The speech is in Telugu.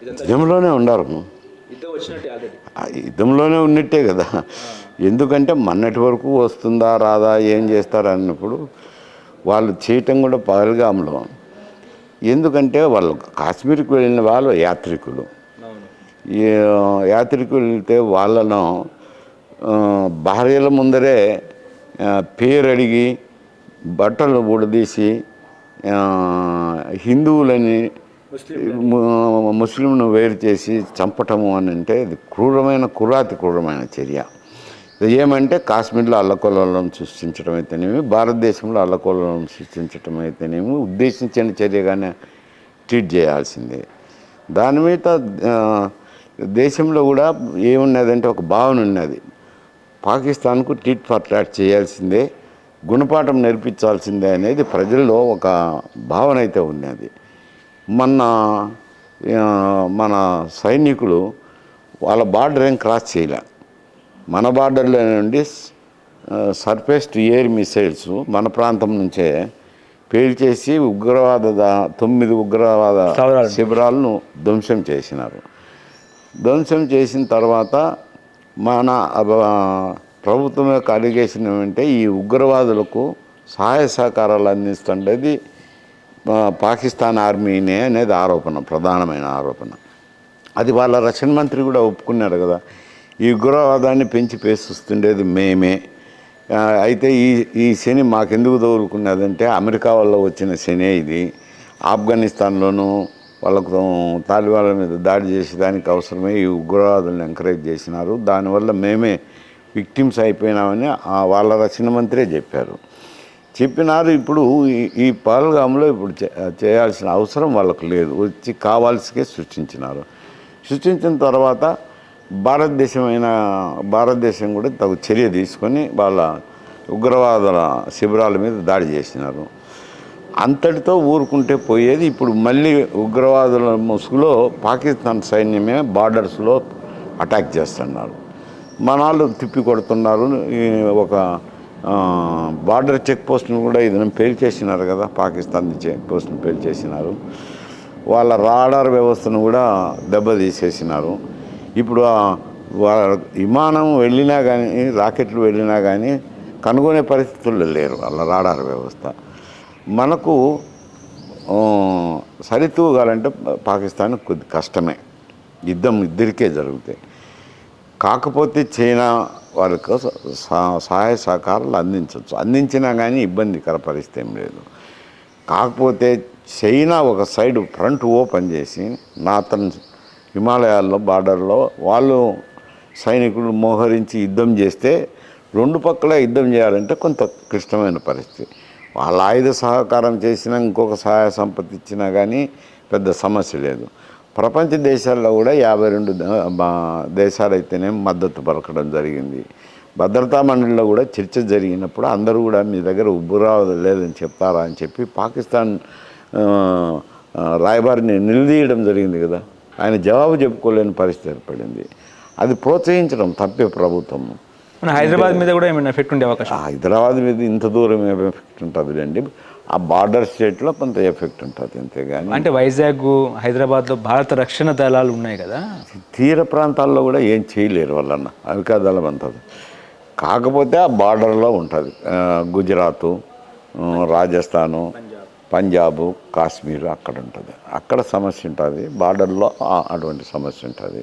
యుద్ధంలోనే ఉండారు. యుద్ధంలోనే ఉన్నట్టే కదా. ఎందుకంటే మొన్నటి వరకు వస్తుందా రాదా ఏం చేస్తారు అన్నప్పుడు వాళ్ళు చేయటం కూడా పహల్గామ్లో. ఎందుకంటే వాళ్ళు కాశ్మీర్కి వెళ్ళిన వాళ్ళు యాత్రికులు. ఈ యాత్రికులు వెళ్తే వాళ్ళను భార్యల ముందరే పేరు అడిగి బట్టలు ఊడదీసి హిందువులని ముస్లింను వేరు చేసి చంపటము అని అంటే ఇది క్రూరమైన చర్య. ఏమంటే కాశ్మీర్లో అల్లకొల్లోలను సృష్టించడం అయితేనేమి, భారతదేశంలో అల్లకొల్లోలను సృష్టించడం అయితేనేమి ఉద్దేశించిన చర్యగానే ట్రీట్ చేయాల్సిందే. దాని మీద దేశంలో కూడా ఏమున్నదంటే ఒక భావన ఉన్నది, పాకిస్తాన్కు టిట్ ఫర్ టాట్ చేయాల్సిందే, గుణపాఠం నేర్పించాల్సిందే అనేది ప్రజల్లో ఒక భావన అయితే ఉన్నది. మన సైనికులు వాళ్ళ బార్డర్ ఏం క్రాస్ చేయలే. మన బార్డర్లో నుండి సర్ఫేస్ టు ఎయిర్ మిసైల్స్ మన ప్రాంతం నుంచే పేల్చేసి 9 ఉగ్రవాద శిబిరాలను ధ్వంసం చేసినారు. ధ్వంసం చేసిన తర్వాత మన ప్రభుత్వం యొక్క అలిగేషన్ ఏమంటే ఈ ఉగ్రవాదులకు సహాయ సహకారాలు అందిస్తుండేది పాకిస్తాన్ ఆర్మీనే అనేది ఆరోపణ, ప్రధానమైన ఆరోపణ. అది వాళ్ళ రక్షణ మంత్రి కూడా ఒప్పుకున్నాడు కదా. ఈ ఉగ్రవాదాన్ని పెంచి పేస్తుండేది మేమే. అయితే ఈ శని మాకెందుకు తగులుకున్నదంటే అమెరికా వల్ల వచ్చిన శనే ఇది. ఆఫ్ఘనిస్తాన్లోనూ వాళ్ళకు తాలిబాన్ల మీద దాడి చేసేదానికి అవసరమే ఈ ఉగ్రవాదులను ఎంకరేజ్ చేసినారు, దానివల్ల మేమే విక్టిమ్స్ అయిపోయినామని వాళ్ళ రక్షణ మంత్రే చెప్పినారు. ఇప్పుడు ఈ పహల్గామ్లో ఇప్పుడు చేయాల్సిన అవసరం వాళ్ళకు లేదు, వచ్చి కావాల్సికే సృష్టించిన తర్వాత భారతదేశం కూడా తగు చర్య తీసుకొని వాళ్ళ ఉగ్రవాదుల శిబిరాల మీద దాడి చేసినారు. అంతటితో ఊరుకుంటే పోయేది. ఇప్పుడు మళ్ళీ ఉగ్రవాదుల ముసుగులో పాకిస్తాన్ సైన్యమే బార్డర్స్లో అటాక్ చేస్తున్నారు. మనాళ్ళు తిప్పి కొడుతున్నారు. ఒక బార్డర్ చెక్ పోస్ట్ను కూడా ఇది పేల్చేసినారు కదా, పాకిస్తాన్ చెక్ పోస్ట్ను పేల్చేసినారు. వాళ్ళ రాడార్ వ్యవస్థను కూడా దెబ్బతీసేసినారు. ఇప్పుడు విమానం వెళ్ళినా కానీ, రాకెట్లు వెళ్ళినా కానీ కనుగొనే పరిస్థితుల్లో లేరు వాళ్ళ రాడార్ వ్యవస్థ. మనకు సరితూగాలంటే పాకిస్తాన్ కొద్ది కష్టమే, యుద్ధం ఇద్దరికే జరుగుతాయి. కాకపోతే చైనా వాళ్ళకు సహాయ సహకారాలు అందించినా కానీ ఇబ్బందికర పరిస్థితి ఏం లేదు. కాకపోతే చైనా ఒక సైడ్ ఫ్రంట్ ఓపెన్ చేసి నార్థన్ హిమాలయాల్లో బార్డర్లో వాళ్ళు సైనికులు మోహరించి యుద్ధం చేస్తే రెండు పక్కల యుద్ధం చేయాలంటే కొంత క్లిష్టమైన పరిస్థితి. వాళ్ళ ఆయుధ సహకారం చేసినా, ఇంకొక సహాయ సంపత్తి ఇచ్చినా కానీ పెద్ద సమస్య లేదు. ప్రపంచ దేశాల్లో కూడా 52 దేశాలు అయితేనే మద్దతు పలకడం జరిగింది. భద్రతా మండలిలో కూడా చర్చ జరిగినప్పుడు అందరూ కూడా మీ దగ్గర ఉగ్రవాదం లేదని చెప్తారా అని చెప్పి పాకిస్తాన్ రాయబారిని నిలదీయడం జరిగింది కదా. ఆయన జవాబు చెప్పుకోలేని పరిస్థితి ఏర్పడింది. అది ప్రోత్సహించడం తప్పే ప్రభుత్వం. హైదరాబాద్ మీద కూడా ఏమైనా ఎఫెక్ట్ ఉండే అవకాశం? హైదరాబాద్ మీద ఇంత దూరం ఎఫెక్ట్ ఉంటుంది అండి. ఆ బార్డర్ స్టేట్లో కొంత ఎఫెక్ట్ ఉంటుంది అంతేగాని. అంటే వైజాగ్, హైదరాబాద్లో భారత రక్షణ దళాలు ఉన్నాయి కదా, తీర ప్రాంతాల్లో కూడా ఏం చేయలేరు వాళ్ళన్న అవికా దళం అంతది. కాకపోతే ఆ బార్డర్లో ఉంటుంది గుజరాత్, రాజస్థాను, పంజాబ్, కాశ్మీర్ అక్కడ ఉంటుంది. అక్కడ సమస్య ఉంటుంది, బార్డర్లో అటువంటి సమస్య ఉంటుంది.